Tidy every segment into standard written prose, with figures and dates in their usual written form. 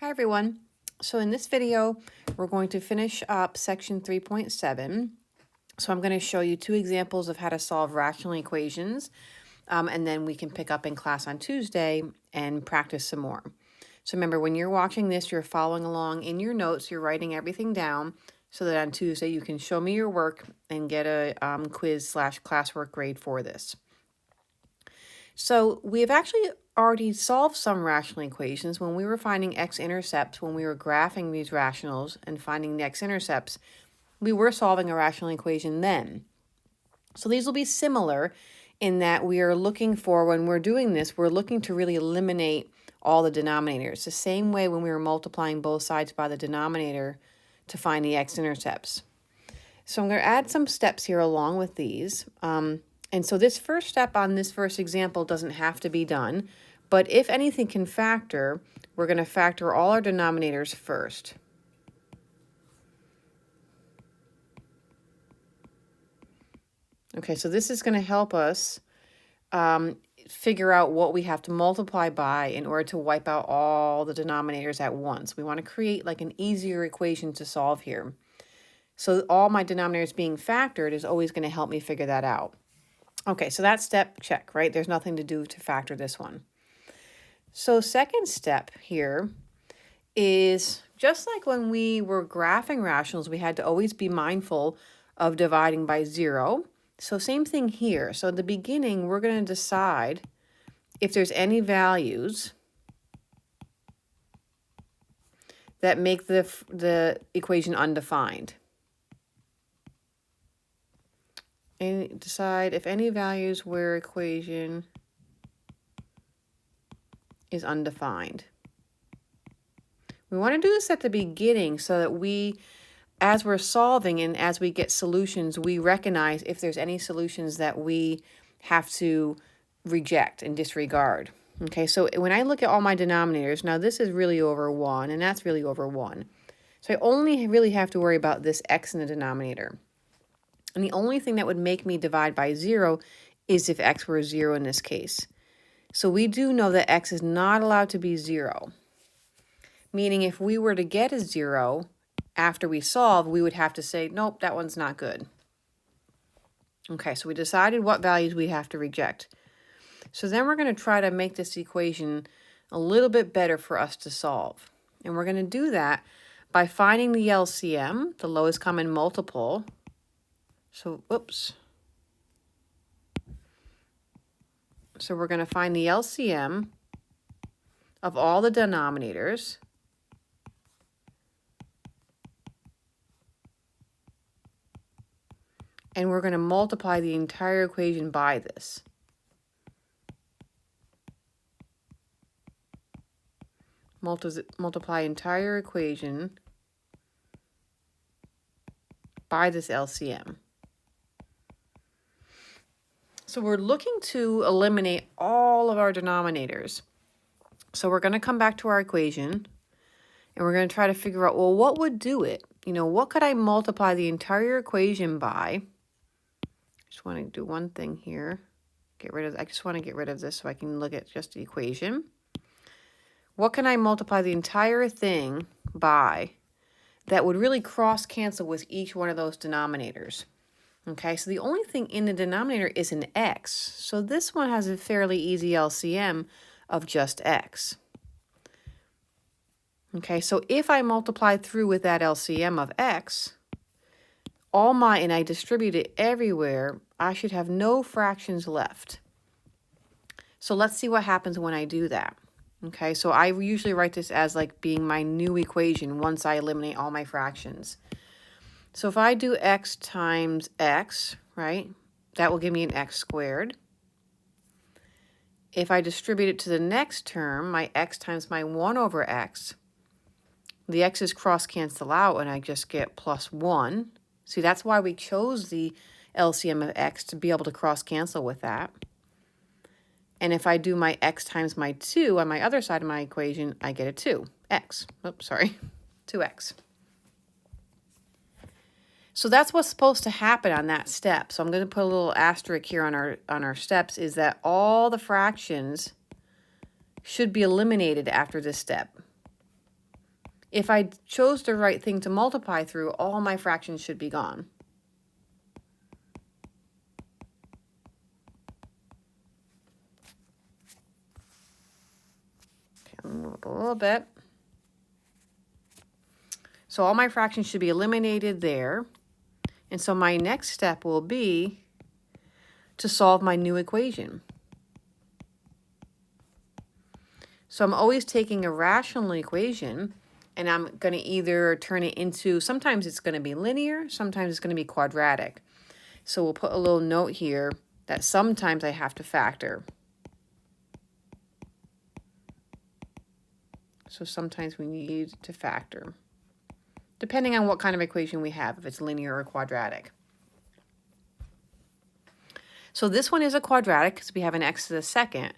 Hi everyone. So in this video, we're going to finish up section 3.7. So I'm going to show you two examples of how to solve rational equations, and then we can pick up in class on Tuesday and practice some more. So remember, when you're watching this, you're following along in your notes, you're writing everything down so that on Tuesday you can show me your work and get a quiz/classwork grade for this. So we have actually already solved some rational equations when we were finding x-intercepts, when we were graphing these rationals and finding the x-intercepts. We were solving a rational equation then. So these will be similar in that we are looking for, when we're doing this, we're looking to really eliminate all the denominators. The same way when we were multiplying both sides by the denominator to find the x-intercepts. So I'm going to add some steps here along with these. And so this first step on this first example doesn't have to be done, but if anything can factor, we're going to factor all our denominators first. Okay, so this is going to help us figure out what we have to multiply by in order to wipe out all the denominators at once. We want to create like an easier equation to solve here. So all my denominators being factored is always going to help me figure that out. Okay, so that step, check, right? There's nothing to do to factor this one. So second step here is just like when we were graphing rationals, we had to always be mindful of dividing by 0. So same thing here. So at the beginning, we're going to decide if there's any values that make the equation undefined. And decide if any values where equation is undefined. We want to do this at the beginning so that we, as we're solving and as we get solutions, we recognize if there's any solutions that we have to reject and disregard. Okay, so when I look at all my denominators, now this is really over 1 and that's really over 1. So I only really have to worry about this x in the denominator. And the only thing that would make me divide by 0 is if x were 0 in this case. So we do know that x is not allowed to be 0. Meaning if we were to get a 0 after we solve, we would have to say, nope, that one's not good. Okay, so we decided what values we have to reject. So then we're going to try to make this equation a little bit better for us to solve. And we're going to do that by finding the LCM, the lowest common multiple. So, whoops. So we're going to find the LCM of all the denominators. And we're going to multiply the entire equation by this. Multiply entire equation by this LCM. So we're looking to eliminate all of our denominators. So we're going to come back to our equation and we're going to try to figure out, well, what would do it? You know, what could I multiply the entire equation by? Just want to do one thing here. I just want to get rid of this so I can look at just the equation. What can I multiply the entire thing by that would really cross cancel with each one of those denominators? Okay, so the only thing in the denominator is an x. So this one has a fairly easy LCM of just x. Okay, so if I multiply through with that LCM of x, and I distribute it everywhere, I should have no fractions left. So let's see what happens when I do that. Okay, so I usually write this as like being my new equation once I eliminate all my fractions. So if I do x times x, right, that will give me an x squared. If I distribute it to the next term, my x times my 1 over x, the x's cross cancel out and I just get plus 1. See, that's why we chose the LCM of x, to be able to cross cancel with that. And if I do my x times my 2 on my other side of my equation, I get a 2x. Oops, sorry, 2x. So that's what's supposed to happen on that step. So I'm going to put a little asterisk here on our steps, is that all the fractions should be eliminated after this step. if I chose the right thing to multiply through, all my fractions should be gone. Okay, I'll move up a little bit. So all my fractions should be eliminated there. And so my next step will be to solve my new equation. So I'm always taking a rational equation and I'm going to either turn it into, sometimes it's going to be linear, sometimes it's going to be quadratic. So we'll put a little note here that sometimes I have to factor. So sometimes we need to factor, depending on what kind of equation we have, if it's linear or quadratic. So this one is a quadratic because we have an x to the second.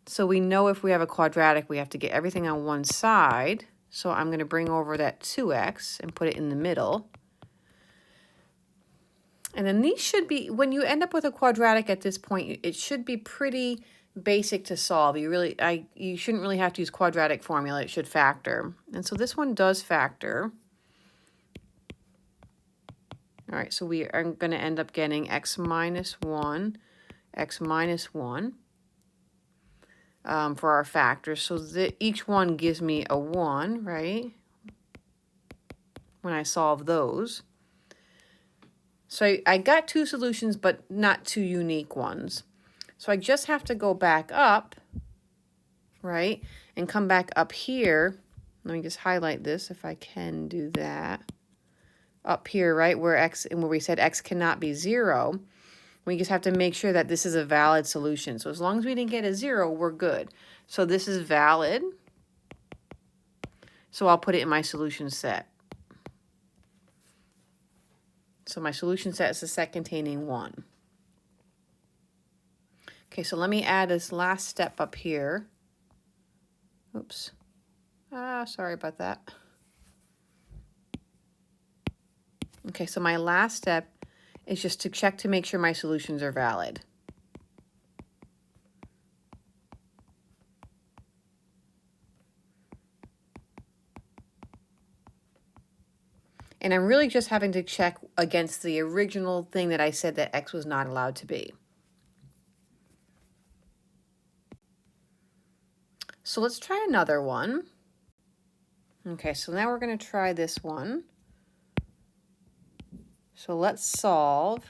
So we know if we have a quadratic, we have to get everything on one side. So I'm going to bring over that 2x and put it in the middle. And then these should be, when you end up with a quadratic at this point, it should be pretty basic to solve. You shouldn't really have to use quadratic formula. It should factor. And so this one does factor. All right, so we are going to end up getting x minus 1 for our factors. So each one gives me a 1, right, when I solve those. So I got two solutions, but not two unique ones. So I just have to go back up, right, and come back up here. Let me just highlight this if I can do that. Up here, right, where we said x cannot be 0, we just have to make sure that this is a valid solution. So as long as we didn't get a 0, we're good. So this is valid. So I'll put it in my solution set. So my solution set is a set containing 1. Okay, so let me add this last step up here. Oops. Sorry about that. Okay, so my last step is just to check to make sure my solutions are valid. And I'm really just having to check against the original thing that I said that x was not allowed to be. So let's try another one. Okay, so now we're going to try this one. So let's solve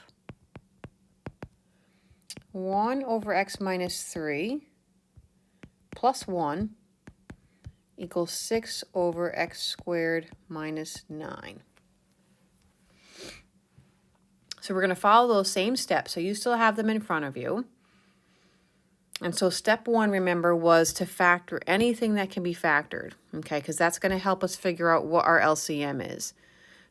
1 over x minus 3 plus 1 equals 6 over x squared minus 9. So we're going to follow those same steps. So you still have them in front of you. And so step 1, remember, was to factor anything that can be factored, okay, because that's going to help us figure out what our LCM is.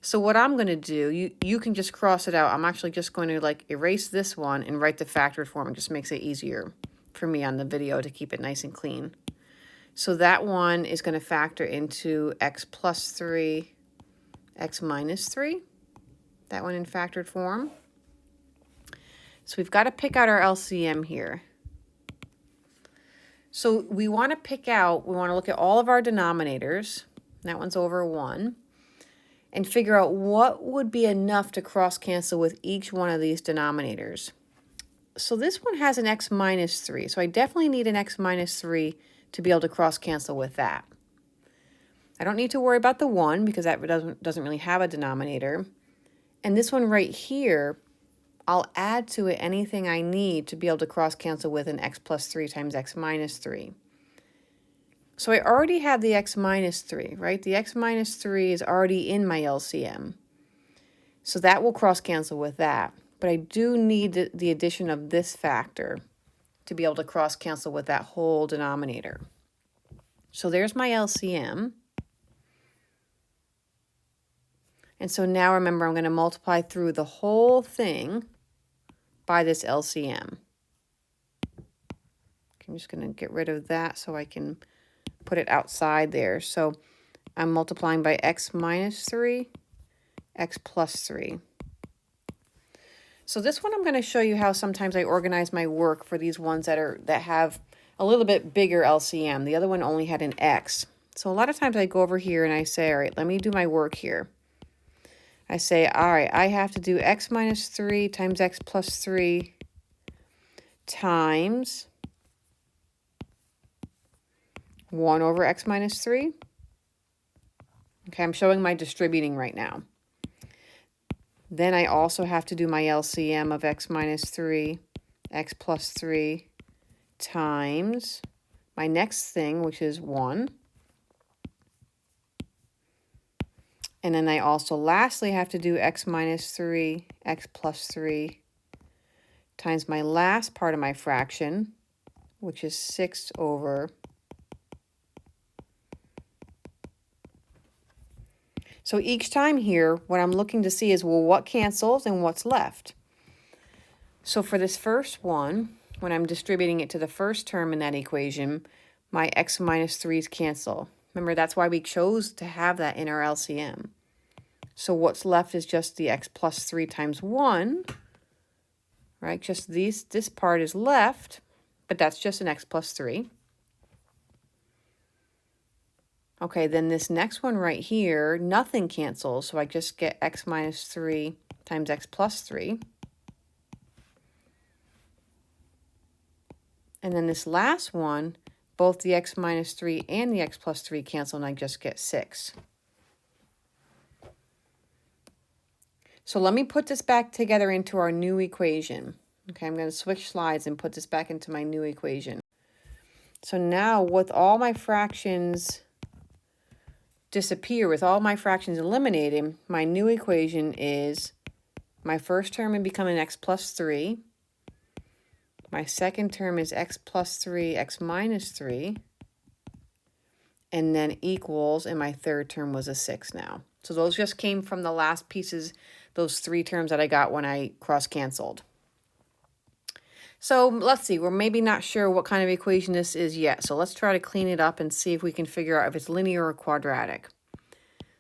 So what I'm going to do, you can just cross it out. I'm actually just going to erase this one and write the factored form. It just makes it easier for me on the video to keep it nice and clean. So that one is going to factor into x plus 3, x minus 3. That one in factored form. So we've got to pick out our LCM here. So we want to look at all of our denominators. That one's over 1. And figure out what would be enough to cross cancel with each one of these denominators. So this one has an x minus 3. So I definitely need an x minus 3 to be able to cross cancel with that. I don't need to worry about the 1 because that doesn't really have a denominator. And this one right here, I'll add to it anything I need to be able to cross cancel with an x plus 3 times x minus 3. So I already have the x minus 3, right? The x minus 3 is already in my LCM. So that will cross cancel with that. But I do need the addition of this factor to be able to cross cancel with that whole denominator. So there's my LCM. And so now remember, I'm going to multiply through the whole thing by this LCM. I'm just going to get rid of that so I can put it outside there. So I'm multiplying by x minus 3, x plus 3. So this one I'm going to show you how sometimes I organize my work for these ones that have a little bit bigger LCM. The other one only had an x. So a lot of times I go over here and I say, all right, let me do my work here. I say, all right, I have to do x minus 3 times x plus 3 times 1 over x minus 3. Okay, I'm showing my distributing right now. Then I also have to do my LCM of x minus 3, x plus 3 times my next thing, which is 1. And then I also lastly have to do x minus 3, x plus 3 times my last part of my fraction, which is 6 over. So each time here, what I'm looking to see is, well, what cancels and what's left? So for this first one, when I'm distributing it to the first term in that equation, my x minus 3's cancel. Remember, that's why we chose to have that in our LCM. So what's left is just the x plus 3 times 1, right? Just this part is left, but that's just an x plus 3. Okay, then this next one right here, nothing cancels, so I just get x minus 3 times x plus 3. And then this last one, both the x minus 3 and the x plus 3 cancel, and I just get 6. So let me put this back together into our new equation. Okay, I'm going to switch slides and put this back into my new equation. So now with all my fractions disappear, with all my fractions eliminated, my new equation is my first term would become an x plus 3. My second term is x plus 3, x minus 3. And then equals, and my third term was a 6 now. So those just came from the last pieces, those 3 terms that I got when I cross-canceled. So let's see, we're maybe not sure what kind of equation this is yet. So let's try to clean it up and see if we can figure out if it's linear or quadratic.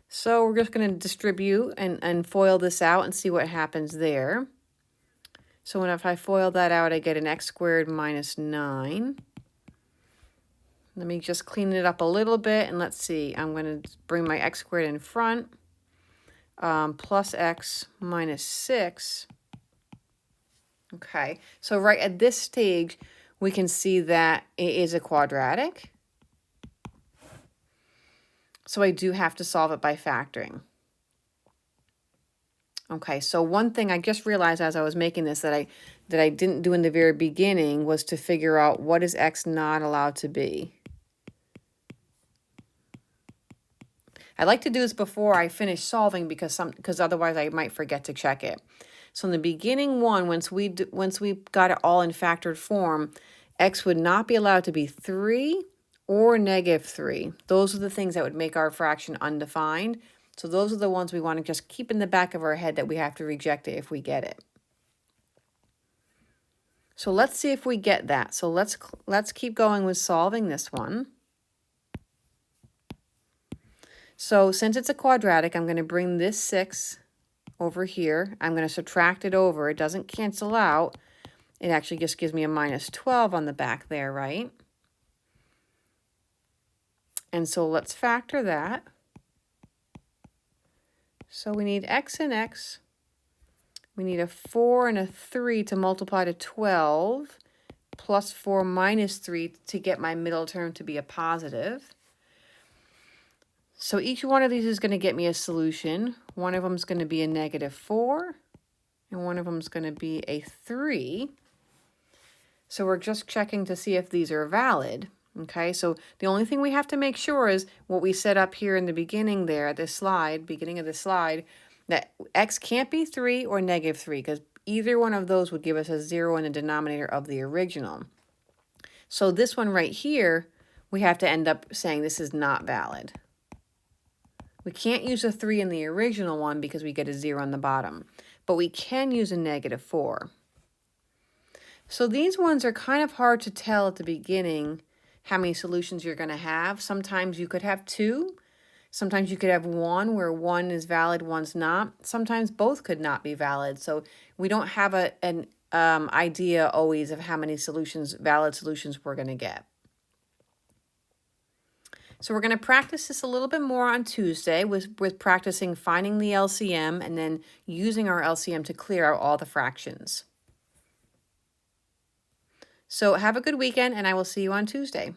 So we're just going to distribute and FOIL this out and see what happens there. So if I FOIL that out, I get an x squared minus 9. Let me just clean it up a little bit, and let's see. I'm going to bring my x squared in front. Plus x minus 6. Okay, so right at this stage, we can see that it is a quadratic. So I do have to solve it by factoring. Okay, so one thing I just realized as I was making this that I didn't do in the very beginning was to figure out what is x not allowed to be. I like to do this before I finish solving because otherwise I might forget to check it. So in the beginning one, once we got it all in factored form, x would not be allowed to be 3 or negative 3. Those are the things that would make our fraction undefined. So those are the ones we want to just keep in the back of our head that we have to reject it if we get it. So let's see if we get that. So let's keep going with solving this one. So since it's a quadratic, I'm going to bring this 6 over here. I'm going to subtract it over. It doesn't cancel out. It actually just gives me a minus 12 on the back there, right? And so let's factor that. So we need x and x. We need a 4 and a 3 to multiply to 12, plus 4 minus 3 to get my middle term to be a positive. So each one of these is going to get me a solution. One of them is going to be a negative 4, and one of them is going to be a 3. So we're just checking to see if these are valid. Okay, so the only thing we have to make sure is what we set up here in the beginning there, this slide, beginning of the slide, that x can't be 3 or negative 3, because either one of those would give us a 0 in the denominator of the original. So this one right here, we have to end up saying this is not valid. We can't use a 3 in the original one because we get a 0 on the bottom, but we can use a negative 4. So these ones are kind of hard to tell at the beginning how many solutions you're going to have. Sometimes you could have 2. Sometimes you could have 1 where 1 is valid, 1's not. Sometimes both could not be valid. So we don't have an idea always of how many valid solutions we're going to get. So we're going to practice this a little bit more on Tuesday with practicing finding the LCM and then using our LCM to clear out all the fractions. So have a good weekend, and I will see you on Tuesday.